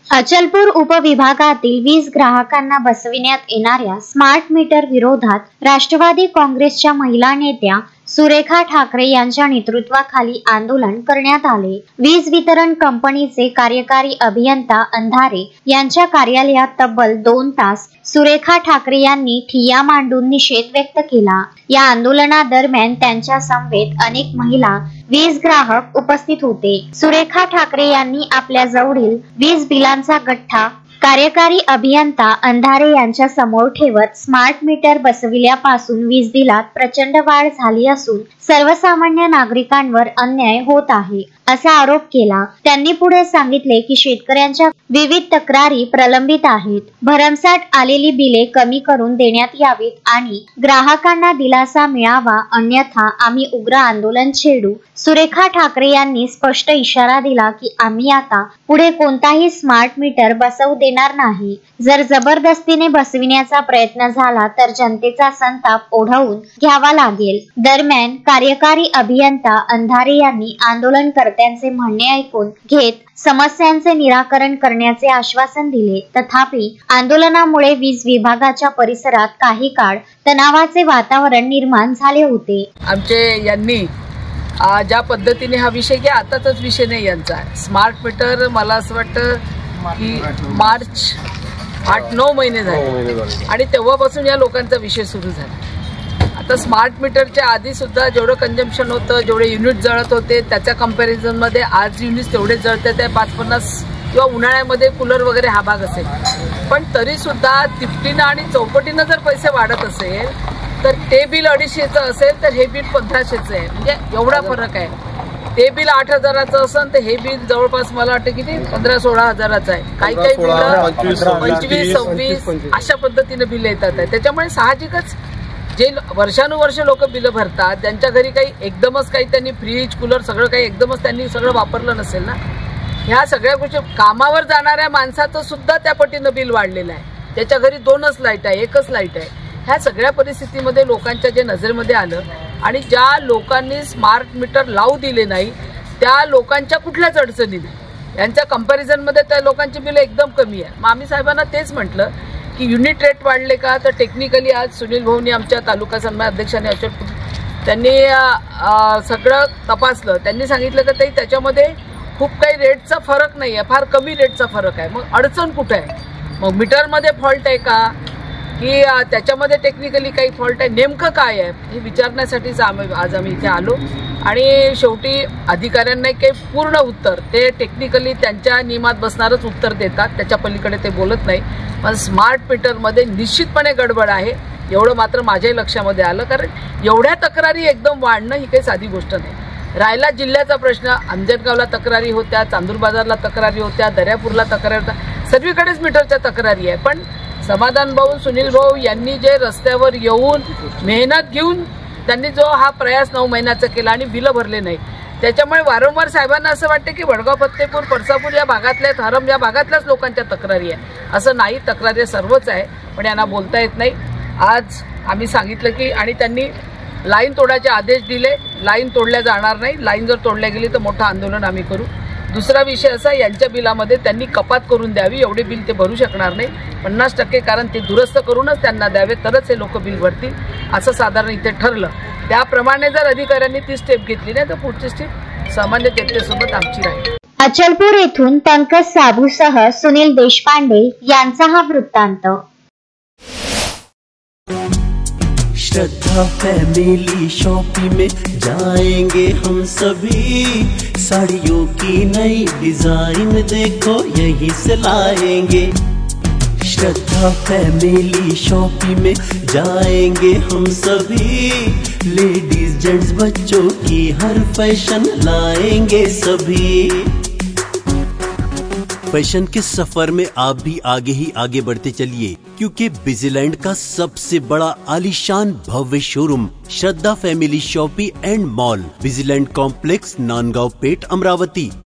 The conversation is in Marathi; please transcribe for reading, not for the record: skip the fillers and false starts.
अचलपूर उपविभागातील 20 ग्राहकांना बसविण्यात येणाऱ्या स्मार्ट मीटर विरोधात राष्ट्रवादी काँग्रेसच्या महिला नेत्या सुरेखा ठाकरे यांच्या नेतृत्वाखाली आंदोलन करण्यात आले। वीज वितरण कंपनीचे कार्यकारी अभियंता अंधारे यांच्या कार्यालयात तब्बल 2 तास सुरेखा ठाकरे यांनी ठिय्या मांडून निषेध व्यक्त केला। या आंदोलनादरम्यान त्यांच्या समवेत अनेक महिला वीज ग्राहक उपस्थित होते। सुरेखा ठाकरे यांनी आपल्या जवळील वीज बिलांचा गठ्ठा कार्यकारी अभियंता अंधारे यांच्या समोर ठेवत स्मार्ट मीटर बसविल्यापासून वीज बिलात प्रचंड वाढ झाली असून सर्वसामान्य नागरिकांवर अन्याय होत आहे असा आरोप केला। त्यांनी पुढे सांगितले की शेतकऱ्यांच्या विविध तक्रारी प्रलंबित आहेत, भरमसाठ आलेली बिले कमी करून देण्यात यावीत आणि ग्राहकांना दिलासा मिळावा, अन्यथा आम्ही उग्र आंदोलन छेडू। सुरेखा ठाकरे यांनी स्पष्ट इशारा दिला की आम्ही आता पुढे कोणताही स्मार्ट मीटर बसवू देणार नाही। जर जबरदस्तीने बसविण्याचा प्रयत्न झाला तर जनतेचा संताप ओढवून घ्यावा लागेल। दरम्यान कार्यकारी अभियंता अंधारे यांनी आंदोलनकर्त्यांचे म्हणणे ऐकून घेत समस्यांचे निराकरण करण्याचे आश्वासन दिले। तथापि आंदोलनामुळे वीज विभागाच्या परिसरात काही काळ तणावाचे वातावरण निर्माण झाले होते। आमचे यांनी ज्या पद्धतीने हा विषय घ्या, आताच विषय नाही यांचा स्मार्ट मीटर, मला असं वाटतं की मार्च 8-9 महिने झाले आणि तेव्हापासून या लोकांचा विषय सुरू झाला। आता स्मार्ट मीटरच्या आधी सुद्धा जेवढं कंजम्पशन होतं, जेवढे युनिट जळत होते त्याच्या कंपॅरिझन मध्ये आज युनिट तेवढे जळतात आहे 5-50 किंवा उन्हाळ्यामध्ये कूलर वगैरे हा भाग असेल, पण तरी सुद्धा तिपटीनं आणि चौपटीनं जर पैसे वाढत असेल तर ते बिल 250चं असेल तर हे बिल 1500चं आहे। म्हणजे एवढा फरक आहे। ते बिल 8000चं असेल तर हे बिल जवळपास मला वाटतं किती 15-16 हजाराचं आहे। काही काही बिल 25-26 अशा पद्धतीने बिल येतात आहे। त्याच्यामुळे साहजिकच जे वर्षानुवर्ष लोक बिल भरतात, ज्यांच्या घरी काही एकदमच काही त्यांनी फ्रीज कूलर सगळं काही एकदमच त्यांनी सगळं वापरलं नसेल ना, ह्या सगळ्या गोष्टी कामावर जाणाऱ्या माणसाचं सुद्धा त्या पटीनं बिल वाढलेलं आहे। त्याच्या घरी 2च लाईट आहे, 1च लाईट आहे। ह्या सगळ्या परिस्थितीमध्ये लोकांच्या जे नजरेमध्ये आलं आणि ज्या लोकांनी स्मार्ट मीटर लावू दिले नाही त्या लोकांच्या कुठल्याच अडचणी नाही, यांच्या कंपॅरिझनमध्ये त्या लोकांची बिल एकदम कमी आहे। मग आम्ही साहेबांना तेच म्हटलं की युनिट रेट वाढले का, तर टेक्निकली आज सुनील भाऊनी आमच्या तालुका सन्मान अध्यक्षांनी त्यांनी सगळं तपासलं। त्यांनी सांगितलं की त्याच्यामध्ये खूप काही रेटचा फरक नाही आहे, फार कमी रेटचा फरक आहे। मग अडचण कुठे आहे? मग मीटरमध्ये फॉल्ट आहे का की त्याच्यामध्ये टेक्निकली काही फॉल्ट आहे, नेमकं काय आहे हे विचारण्यासाठीच आज आम्ही इथे आलो। आणि शेवटी अधिकाऱ्यांना काही पूर्ण उत्तर ते टेक्निकली त्यांच्या नियमात बसणारच उत्तर देतात, त्याच्या पलीकडे ते बोलत नाही। पण स्मार्ट मीटरमध्ये निश्चितपणे गडबड आहे एवढं मात्र माझ्याही लक्षामध्ये आलं, कारण एवढ्या तक्रारी एकदम वाढणं ही काही साधी गोष्ट नाही। रायला जिल्ह्याचा प्रश्न, अंजनगावला तक्रारी होत्या, चांदूर बाजारला तक्रारी होत्या, दर्यापूरला तक्रारी होत्या, सर्वीकडेच मीटरच्या तक्रारी आहे। पण समाधान भाऊ, सुनील भाऊ यांनी जे रस्त्यावर येऊन मेहनत घेऊन त्यांनी जो हा प्रयास 9 महिन्याचा केला आणि बिलं भरले नाही, त्याच्यामुळे वारंवार साहेबांना असं वाटतं की वडगाव, फत्तेपूर, परसापूर या भागातल्या, हरम या भागातल्याच लोकांच्या तक्रारी आहे। असं नाही, तक्रारी सर्वच आहे, पण यांना बोलता येत नाही। आज आम्ही सांगितलं की आणि त्यांनी लाईन तोडायचे आदेश दिले, लाईन तोडल्या जाणार नाही, लाईन जर तोडल्या गेली तर मोठं आंदोलन आम्ही करू। दुसरा विषय असा, यांच्या बिलामध्ये त्यांनी कपात करून द्यावी, एवढे बिल ते भरू शकणार नाही 50%, कारण ते दुरुस्त करूनच त्यांना द्यावे तरच हे लोक बिल भरतील असं साधारण इथे ठरलं। त्याप्रमाणे जर अधिकाऱ्यांनी ती स्टेप घेतली नाही तर पुढची स्टेप सामान्य जनतेसोबत आमची राहील। अचलपूर येथून पंकज साबूसह सुनील देशपांडे यांचा हा वृत्तांत। श्रद्धा फैमिली शॉपिंग में जाएंगे हम सभी, साड़ियों की नई डिजाइन देखो यहीं से लाएंगे। श्रद्धा फैमिली शॉपिंग में जाएंगे हम सभी, लेडीज जेंट्स बच्चों की हर फैशन लाएंगे सभी। फैशन के सफर में आप भी आगे ही आगे बढ़ते चलिए, क्योंकि बिजीलैंड का सबसे बड़ा आलीशान भव्य showroom Shraddha family shopping and mall, Busyland complex, Nandgaon Peth, Amravati.